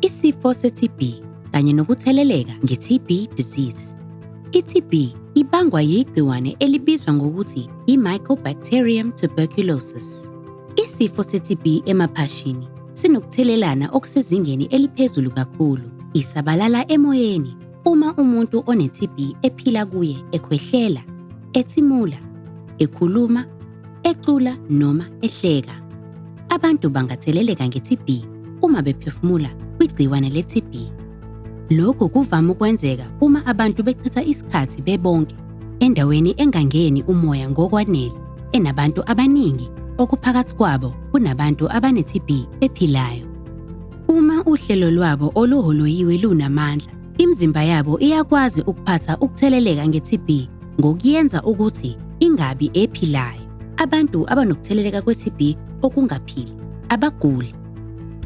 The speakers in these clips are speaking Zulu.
isifo se-TB kanye nokutheleleka nge-TB disease. I-TB ibangwa yigciwane elibizwa ngokuthi i-Mycobacterium tuberculosis. Isifo se-TB emaphashini sinokuthelelana okusezingeni eliphezulu kakhulu. Isabalala emoyeni uma umuntu one-TB ephila kuye ekhwehlela, ethimula, ekhuluma, ecula noma ehleka. Abantu bangatheleleka nge-TB uma bephefumula kwigciwane le-TB. Lokhu kuvame ukwenzeka uma abantu bechitha isikhathi bebonke endaweni engangeni umoya ngokwanele, enabantu abaningi okuphakathi kwabo kunabantu abane-TB ephilayo. Uma uhlelo lwabo oluholoyiwe lunamandla, imizimba yabo iyakwazi ukuphatha ukutheleleka nge-TB ngokuyenza ukuthi ingabi ephilayo. Abantu abanokutheleleka kwe-TB okungaphili, abaguli,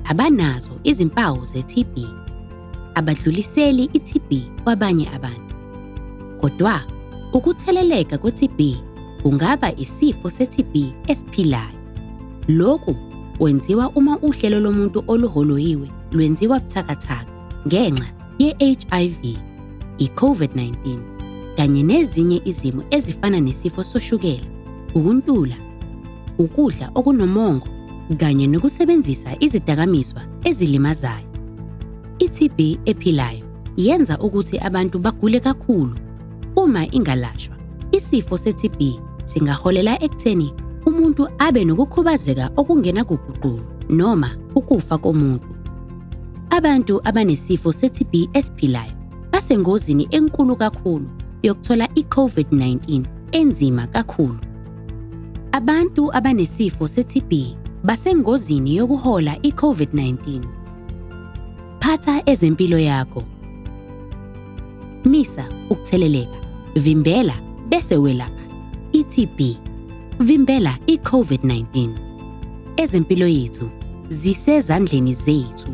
abanazo izimpawu ze-TB, abadluliseli i-TB kwabanye abantu. Kodwa, ukutheleleka kwe-TB kungaba isifo se-TB esiphilayo. Lokhu kwenziwa uma uhlelo lomuntu oluholoyiwe lwenziwa buthakathaka ngenxa ye-HIV, i-COVID-19 kanye nezinye izimo ezifana nesifo soshukela, ukuntula, ukudla okunomongo kanye nokusebenzisa izidakamizwa ezilimazayo. I-TB ephilayo yenza ukuthi abantu bagule kakhulu. Uma ingalashwa, isifo se-TB singaholela ekutheni umuntu abe nokukhubazeka okungenakuguqulwa noma ukufa komuntu. Abantu abanesifo se-TB esiphilayo basengozini enkulu kakhulu yokuthola i-COVID-19 enzima kakhulu. Abantu abanesifo se-TB basengozini yokuhola i-COVID-19. Phatha ezempilo yakho. Misa ukutheleleka, vimbela bese welapha i-TB, vimbela i-COVID-19. Ezempilo yethu zisezandleni zethu.